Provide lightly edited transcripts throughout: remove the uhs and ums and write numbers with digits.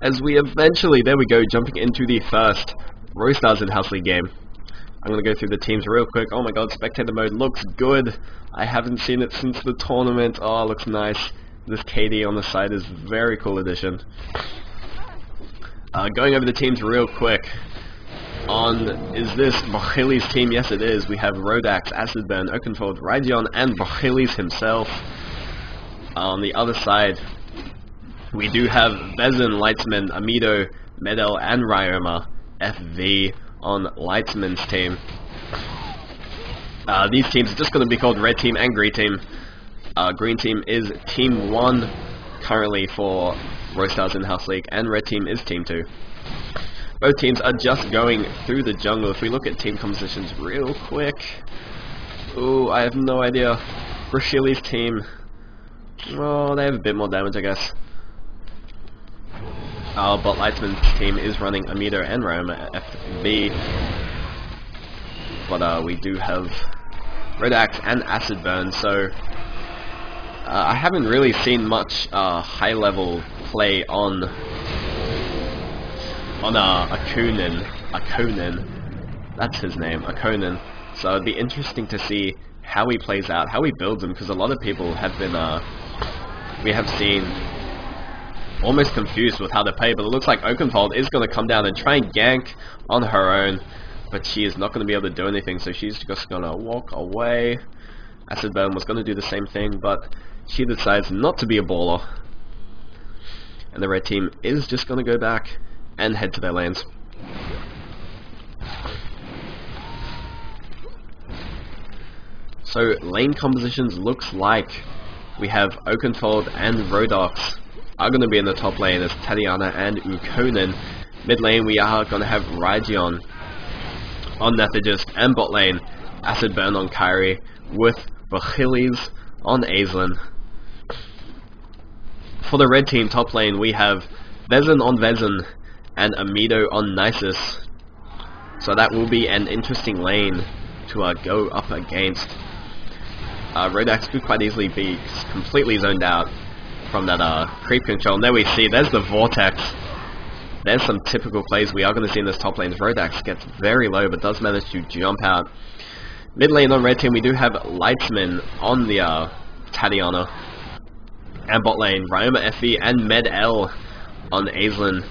as we eventually, there we go, jumping into the first Roistars in House League game. I'm going to go through the teams real quick. Oh my god, spectator mode looks good. I haven't seen it since the tournament. Oh, looks nice. This KD on the side is very cool addition. Going over the teams real quick. Is this Bochili's team? Yes it is. We have Rodax, Acidburn, Oakenfold, Rydion, and Bochilis himself. On the other side, we do have Vezin, Lightsman, Amido, Medel, and Ryoma, FV, on Lightsman's team. These teams are just going to be called Red Team and Green Team. Green Team is Team 1 currently for Roistars in House League, and Red Team is Team 2. Both teams are just going through the jungle. If we look at team compositions real quick... Ooh, I have no idea. Brashili's team... Oh, they have a bit more damage, I guess. But Lightsman's team is running Amido and Ryoma FB. But we do have Rodax and Acidburn, so... I haven't really seen much high-level play on Akunin. That's his name, Akunin. So it'd be interesting to see how he plays out, how he builds him, because a lot of people have been, we have seen almost confused with how to play, but it looks like Oakenfold is going to come down and try and gank on her own, but she is not going to be able to do anything, so she's just going to walk away. Acidburn was going to do the same thing, but she decides not to be a baller. And the red team is just going to go back and head to their lanes. So lane compositions looks like we have Oakenfold and Rodox are going to be in the top lane as Tatiana and Ukonin. Mid lane we are going to have Rydion on Nethagist, and bot lane Acidburn on Kyrie with Bachilis on Aislinn. For the red team top lane we have Vezin on Vezin and Amido on Nisus. So that will be an interesting lane to go up against. Rodax could quite easily be completely zoned out from that creep control. And there we see, there's the Vortex. There's some typical plays we are going to see in this top lane. Rodax gets very low but does manage to jump out. Mid lane on red team we do have Lightsman on the Tatiana. And bot lane Ryoma FE and Med L on Aislinn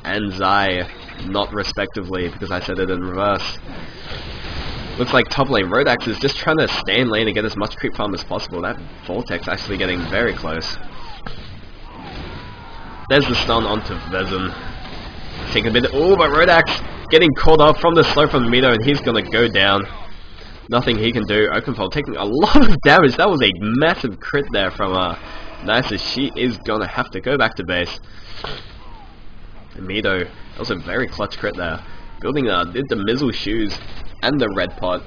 and Zai, not respectively, because I said it in reverse. Looks like top lane Rodax is just trying to stay in lane and get as much creep farm as possible. That Vortex actually getting very close. There's the stun onto Vezin. Taking a bit. Oh, but Rodax getting caught up from the slow from Amido, and he's gonna go down. Nothing he can do. Oakenfold taking a lot of damage. That was a massive crit there from Nisus. She is gonna have to go back to base. Amido, that was a very clutch crit there. Building did the Mizzle shoes and the red pot.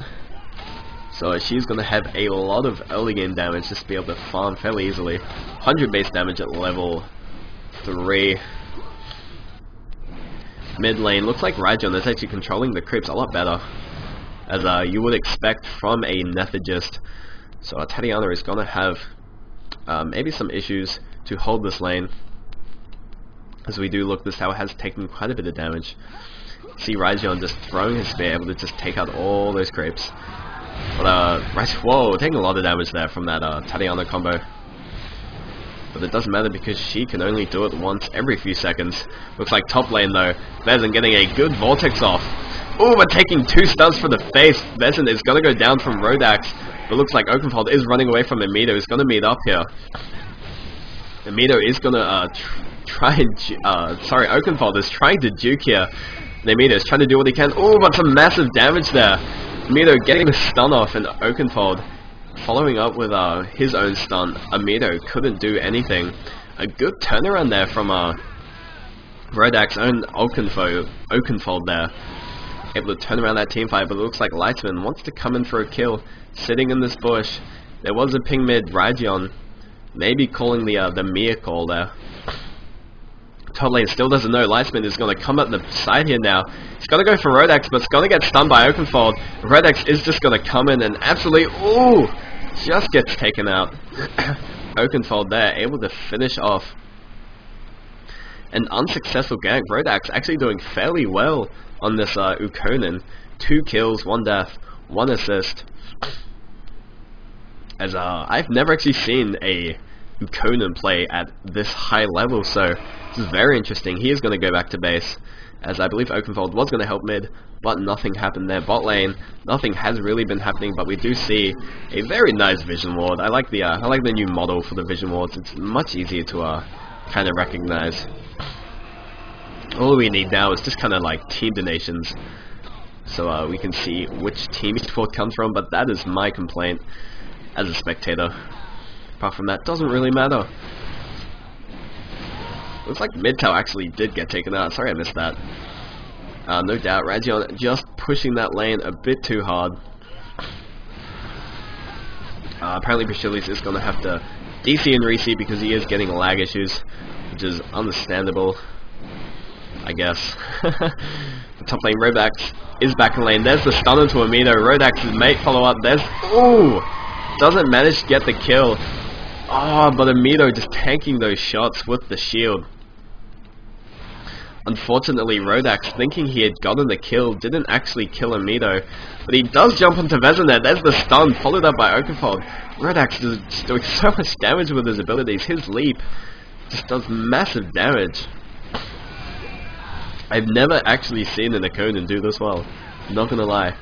So she's gonna have a lot of early game damage just to be able to farm fairly easily. 100 base damage at level 3. Mid lane, looks like Rydion is actually controlling the creeps a lot better, as you would expect from a Nethagist. So Tatiana is gonna have maybe some issues to hold this lane. As we do look, this tower has taken quite a bit of damage. See Rydion just throwing his spear, able to just take out all those creeps. But whoa, taking a lot of damage there from that Tatiana combo. But it doesn't matter because she can only do it once every few seconds. Looks like top lane though, Vezin getting a good Vortex off. Oh, but taking 2 stuns for the face. Vezin is going to go down from Rodax. But looks like Oakenfold is running away from Amido. He's going to meet up here. Amido is going to try and... sorry, Oakenfold is trying to juke here. Amido is trying to do what he can. Oh, but some massive damage there. Amido getting the stun off, and Oakenfold following up with his own stun. Amido couldn't do anything. A good turnaround there from Rodax's own Oakenfold there. Able to turn around that team fight, but it looks like Lightsman wants to come in for a kill. Sitting in this bush. There was a ping mid, Rydion maybe calling the Mia call there. Top lane still doesn't know. Lightsman is going to come at the side here now. He's going to go for Rodax, but it's going to get stunned by Oakenfold. Rodax is just going to come in and absolutely, ooh, just gets taken out. Oakenfold there, able to finish off An unsuccessful gank. Rodax actually doing fairly well on this Ukonin. 2 kills, 1 death, 1 assist. As I've never actually seen a Ukonin play at this high level, so this is very interesting. He is going to go back to base, as I believe Oakenfold was going to help mid, but nothing happened there. Bot lane, nothing has really been happening, but we do see a very nice vision ward. I like the new model for the vision wards. It's much easier to kind of recognize. All we need now is just kind of like team donations, so we can see which team each ward comes from. But that is my complaint as a spectator. Apart from that, doesn't really matter. Looks like mid tower actually did get taken out. Sorry I missed that. No doubt, Rajion just pushing that lane a bit too hard. Apparently Brasilis is going to have to DC and reseed because he is getting lag issues, which is understandable, I guess. The top lane, Rodax is back in lane. There's the stun into Amido. Rodax's mate follow up. There's... Ooh! Doesn't manage to get the kill. Oh, but Amido just tanking those shots with the shield. Unfortunately, Rodax, thinking he had gotten the kill, didn't actually kill Amido, but he does jump onto Vezinet. There's the stun, followed up by Oakenfold. Rodax is just doing so much damage with his abilities. His leap just does massive damage. I've never actually seen an Ikonin do this well, not gonna lie.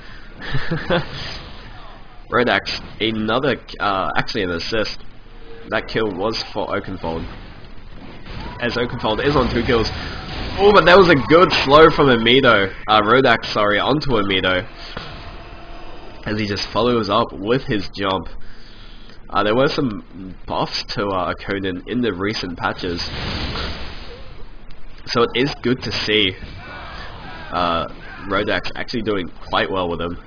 Rodax, another, actually an assist. That kill was for Oakenfold, as Oakenfold is on 2 kills. Oh, but that was a good slow from Amido, Rodax, sorry, onto Amido, as he just follows up with his jump. There were some buffs to Ikonin in the recent patches, so it is good to see Rodax actually doing quite well with him.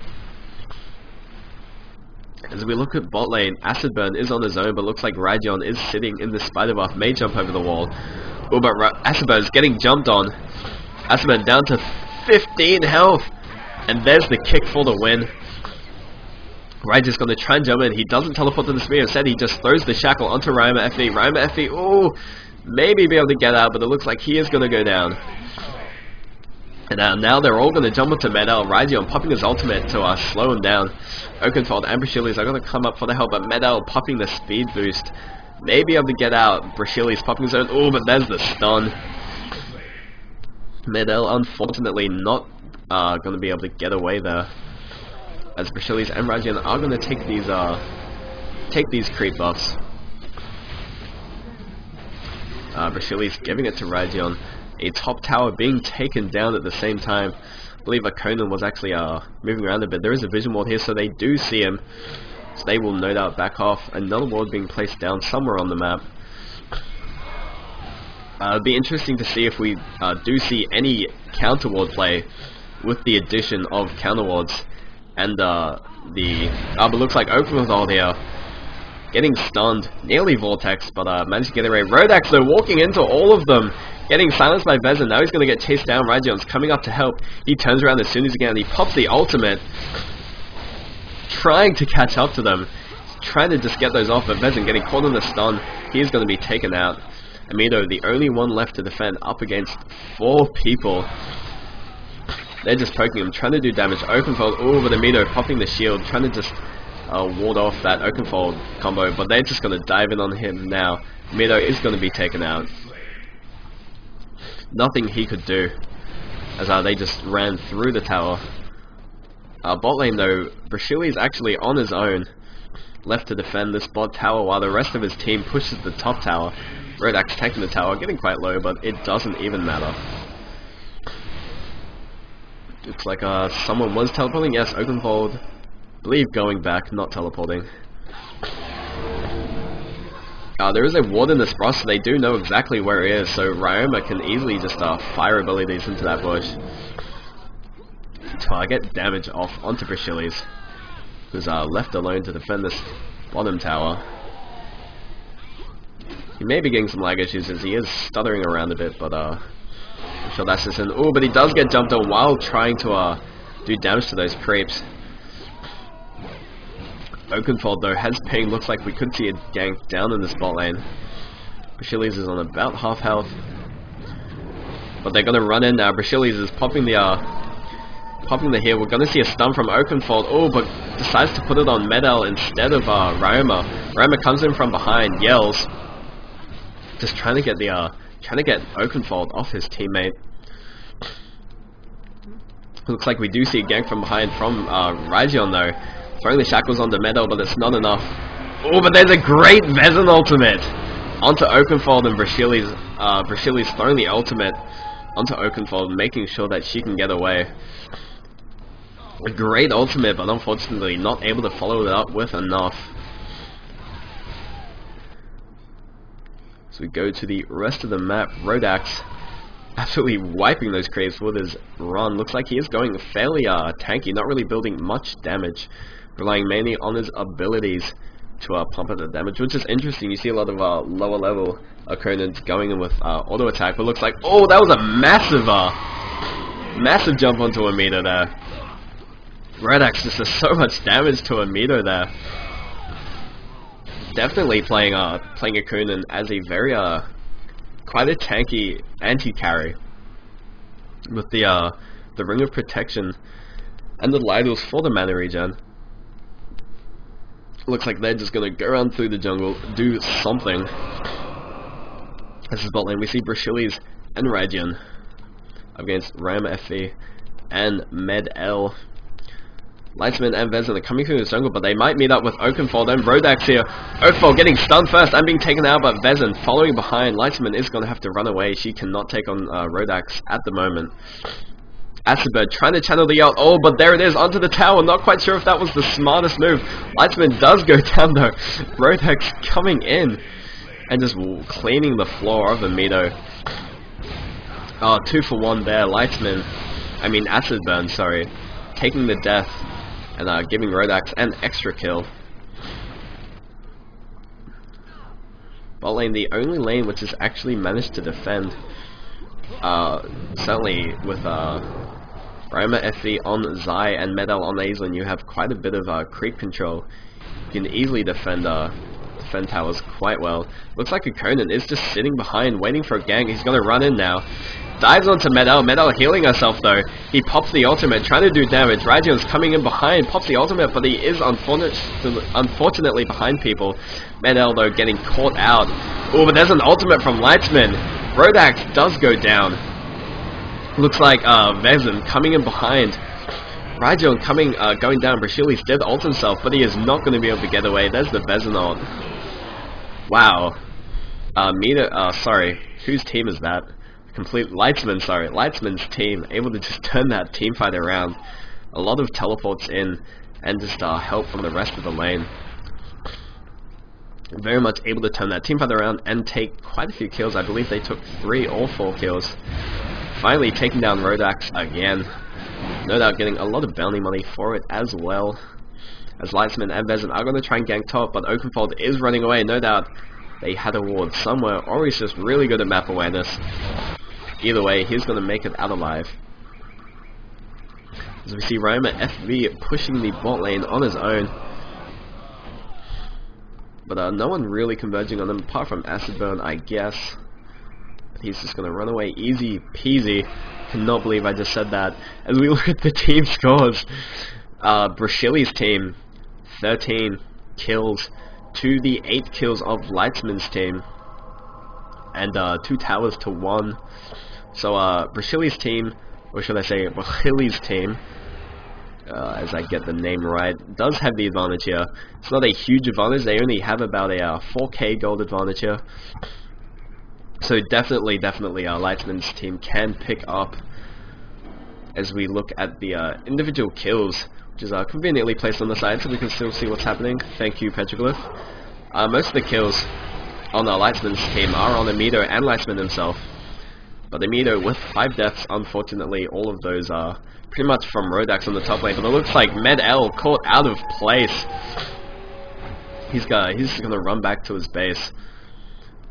As we look at bot lane, Acid Burn is on his own, but looks like Rajon is sitting in the spider buff, may jump over the wall. Oh, but Acid Burn is getting jumped on. Acid Burn down to 15 health, and there's the kick for the win. Rajon's going to try and jump in. He doesn't teleport to the spear. Instead, he just throws the shackle onto Ryoma FE. Ryoma FE, ooh, maybe be able to get out, but it looks like he is going to go down. And now they're all going to jump onto Medel. Rajon popping his ultimate to slow him down. Oakenfold and Brasilis are going to come up for the help, but Medel popping the speed boost. May be able to get out. Brasilis popping his own. Oh, but there's the stun. Medel, unfortunately, not going to be able to get away there, as Brasilis and Rajon are going to take these creep buffs. Brasilis giving it to Rajon. A top tower being taken down at the same time. I believe Ikonin was actually moving around a bit. There is a vision ward here, so they do see him. So they will no doubt back off. Another ward being placed down somewhere on the map. It'll be interesting to see if we do see any counter ward play with the addition of counter wards. And but it looks like Oakenfold here getting stunned, nearly Vortex, but managed to get away. Rodax though walking into all of them, getting silenced by Vezin. Now he's going to get chased down. Rajon's coming up to help. He turns around as soon as he can. He pops the ultimate, trying to catch up to them, trying to just get those off, but Vezin getting caught in the stun. He is going to be taken out. Amido, the only one left to defend, up against 4 people. They're just poking him, trying to do damage. Oakenfold, oh, but Amido popping the shield, trying to just ward off that Oakenfold combo, but they're just going to dive in on him now. Amido is going to be taken out. Nothing he could do, as they just ran through the tower. Bot lane though, Brasilis is actually on his own, left to defend this bot tower while the rest of his team pushes the top tower. Rodax taking the tower, getting quite low, but it doesn't even matter. Looks like someone was teleporting. Yes, Oakenfold, I believe going back, not teleporting. There is a ward in this brush, so they do know exactly where he is, so Ryoma can easily just fire abilities into that bush to get damage off onto Brasilis, who's left alone to defend this bottom tower. He may be getting some lag issues as he is stuttering around a bit, but I'm sure that's just an... Oh, but he does get jumped on while trying to do damage to those creeps. Oakenfold though has ping. Looks like we could see a gank down in this bot lane. Brasilis is on about half health. But they're gonna run in now. Brashili's is popping the heal. We're gonna see a stun from Oakenfold. Oh, but decides to put it on Medel instead of Ryoma. Ryoma comes in from behind, yells, just trying to get Oakenfold off his teammate. Looks like we do see a gank from behind from Rajon though. Throwing the shackles onto Medel, but it's not enough. Oh, but there's a great Vezin ultimate onto Oakenfold, and Brashili's throwing the ultimate onto Oakenfold, making sure that she can get away. A great ultimate, but unfortunately not able to follow it up with enough. So we go to the rest of the map. Rodax absolutely wiping those creeps with his run. Looks like he is going fairly tanky, not really building much damage, relying mainly on his abilities to pump out the damage, which is interesting. You see a lot of lower level opponents going in with auto attack, but looks like, oh, that was a massive jump onto a meter there. Rodax just does so much damage to a meter there. Definitely playing Akunin as a very quite a tanky anti-carry with the Ring of Protection and the Lidls for the mana regen. Looks like they're just gonna go around through the jungle, do something. This is bot lane. We see Brashili's and Rajon against Ram FV and Med L. Lightsman and Vezin are coming through the jungle, but they might meet up with Oakenfold and Rodax here. Oakenfold getting stunned first and being taken out, but Vezin following behind. Lightsman is going to have to run away. She cannot take on Rodax at the moment. Acidbird trying to channel the ult. Oh, but there it is, onto the tower. Not quite sure if that was the smartest move. Lightsman does go down though. Rodax coming in and just cleaning the floor of Amido. Oh, 2 for 1 there. Acidburn, sorry. Taking the death and giving Rodax an extra kill. Bot lane, the only lane which has actually managed to defend. Certainly with Roma FV on Zai and Medel on Aislinn, you have quite a bit of creep control. You can easily defend towers quite well. Looks like Akunin is just sitting behind, waiting for a gank. He's gonna run in now. Dives onto Medel. Medel healing herself though. He pops the ultimate, trying to do damage. Rajon's coming in behind, pops the ultimate, but he is unfortunately behind people. Medel though getting caught out. Oh, but there's an ultimate from Lightsman. Rodax does go down. Looks like Vezin coming in behind. Rajon going down. Brashili's did ult himself, but he is not going to be able to get away. There's the Vezin ult. Wow. Sorry. Whose team is that? Lightsman's team, able to just turn that team fight around. A lot of teleports in, and just help from the rest of the lane. Very much able to turn that team fight around and take quite a few kills. I believe they took 3 or 4 kills. Finally taking down Rodax again. No doubt getting a lot of bounty money for it as well. As Lightsman and Vezin are going to try and gank top, but Oakenfold is running away. No doubt they had a ward somewhere, or he's just really good at map awareness. Either way, he's going to make it out alive. As we see Roma FV pushing the bot lane on his own. But no one really converging on him, apart from Acidburn, I guess. He's just going to run away easy peasy. Cannot believe I just said that. As we look at the team scores, Brashili's team, 13 kills to the 8 kills of Lightsman's team. And 2 towers to 1. So Brashili's team, or should I say Brashili's team, as I get the name right, does have the advantage here. It's not a huge advantage. They only have about a 4k gold advantage here. So definitely Lightsman's team can pick up. As we look at the individual kills, which is conveniently placed on the side so we can still see what's happening. Thank you, Petroglyph. Most of the kills on Lightsman's team are on Amido and Lightsman himself. But Amido with 5 deaths, unfortunately, all of those are pretty much from Rodax on the top lane. But it looks like Med L caught out of place. He's just gonna run back to his base.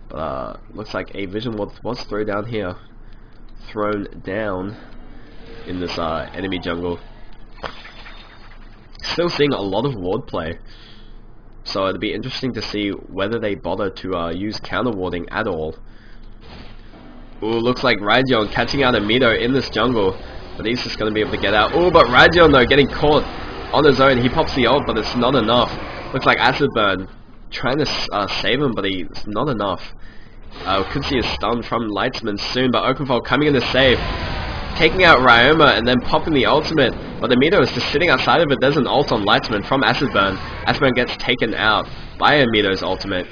But looks like a vision was thrown down here, in this enemy jungle. Still seeing a lot of ward play. So it'd be interesting to see whether they bother to use counter warding at all. Ooh, looks like Rajon catching out Amido in this jungle, but he's just going to be able to get out. Ooh, but Rajon though getting caught on his own. He pops the ult, but it's not enough. Looks like Acid Burn trying to save him, but it's not enough. Could see a stun from Lightsman soon, but Oakenfold coming in to save, taking out Ryoma and then popping the ultimate, but Amido is just sitting outside of it. There's an ult on Lightsman from Acid Burn. Acid Burn gets taken out by Amido's ultimate.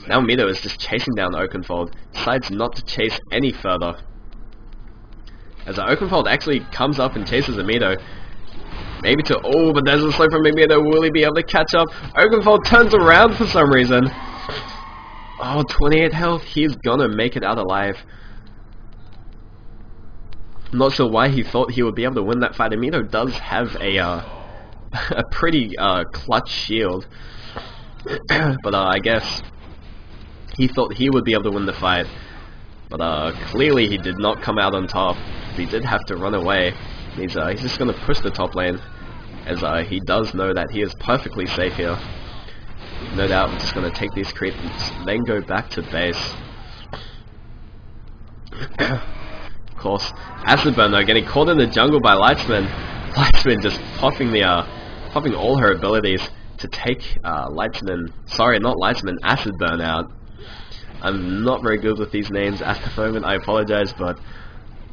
Now Amido is just chasing down Oakenfold, decides not to chase any further. As Oakenfold actually comes up and chases Amido, maybe to, oh, but there's a slow from Amido. Will he be able to catch up? Oakenfold turns around for some reason. Oh, 28 health, he's gonna make it out alive. I'm not sure why he thought he would be able to win that fight. Amido does have a a pretty clutch shield, but I guess he thought he would be able to win the fight. But clearly he did not come out on top. He did have to run away. He's just gonna push the top lane, as he does know that he is perfectly safe here. No doubt, I'm just gonna take these creeps, then go back to base. Of course, Acid Burn though getting caught in the jungle by Lightsman. Lightsman just popping all her abilities to take Lightsman. Sorry, not Lightsman, Acid Burn out. I'm not very good with these names at the moment. I apologize, but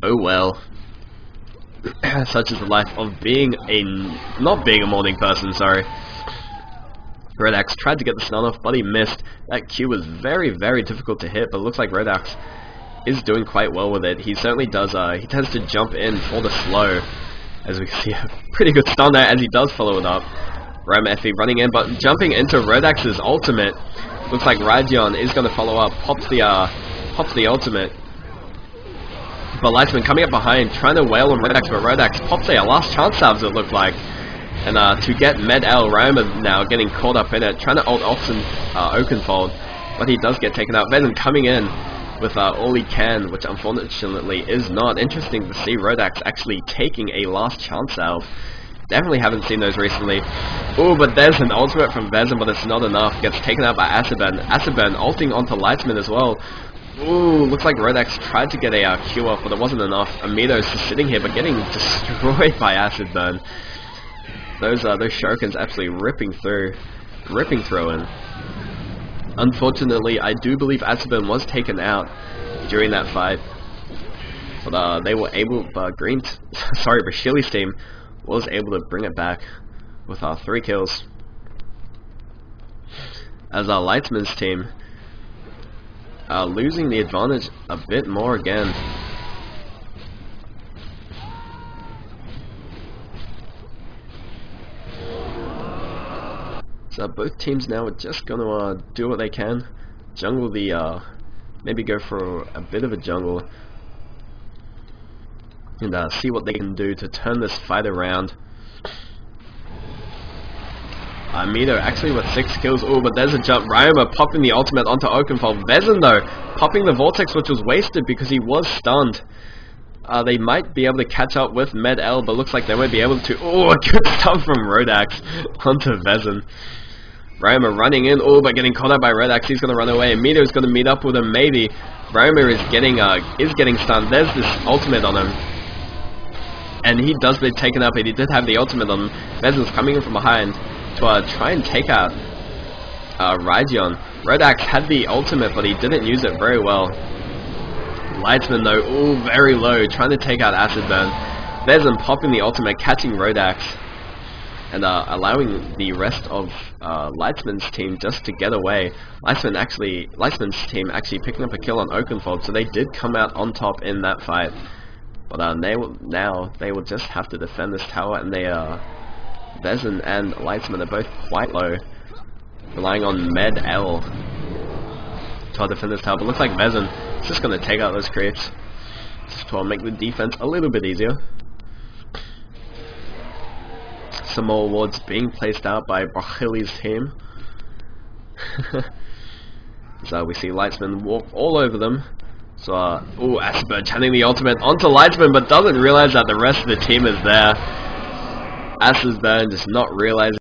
oh well. Such is the life of not being a morning person. Sorry. Red Axe tried to get the stun off, but he missed. That Q was very, very difficult to hit, but it looks like Red Axe is doing quite well with it. He certainly does, he tends to jump in for the slow, as we see a pretty good stun there, as he does follow it up. Effie running in, but jumping into Red Axe's ultimate. Looks like Rajon is going to follow up, pops the ultimate. But Lightsman coming up behind, trying to wail on Red Axe, but Red Axe pops a last chance salves, it looked like. And to get Med L, Ryoma now getting caught up in it, trying to ult Oakenfold, but he does get taken out. Venom coming in with all he can, which unfortunately is not. Interesting to see Red Axe actually taking a last chance salve. Definitely haven't seen those recently. Oh, but there's an ultimate from Vezin, but it's not enough. Gets taken out by Acid Burn. Acid Burn ulting onto Lightsman as well. Ooh, looks like Red Axe tried to get a Q off, but it wasn't enough. Amido's just sitting here, but getting destroyed by Acid Burn. Those shurikens absolutely ripping through him. Unfortunately, I do believe Acid Burn was taken out during that fight, but they were able. Rashili's team was able to bring it back with 3 kills. As our Lightsman's team losing the advantage a bit more again. So both teams now are just gonna do what they can, jungle maybe go for a bit of a jungle, and see what they can do to turn this fight around. Amido actually with 6 kills. Oh, but there's a jump. Ryoma popping the ultimate onto Oakenfold. Vezin though popping the Vortex, which was wasted because he was stunned. They might be able to catch up with Med L, but looks like they won't be able to. Oh, a good stun from Rodax onto Vezin. Ryoma running in, oh, but getting caught up by Red Axe. He's going to run away. Amido's going to meet up with him, maybe. Ryoma is getting stunned. There's this ultimate on him. And he does get taken up, and he did have the ultimate on him. Vezin's coming in from behind to try and take out Rajon. Red Axe had the ultimate, but he didn't use it very well. Lightsman, though, oh, very low, trying to take out Acid Burn. Vezin popping the ultimate, catching Rodax, and allowing the rest of Lightsman's team just to get away. Lightsman's team actually picking up a kill on Oakenfold, so they did come out on top in that fight. But they will just have to defend this tower, and Vezin and Lightsman are both quite low, relying on Med L to defend this tower. But looks like Vezin is just going to take out those creeps, just to make the defense a little bit easier. Some more wards being placed out by Brachili's team. So we see Lightsman walk all over them. So, oh, Acid Burn channeling the ultimate onto Lightsman, but doesn't realize that the rest of the team is there. Acid Burn just not realizing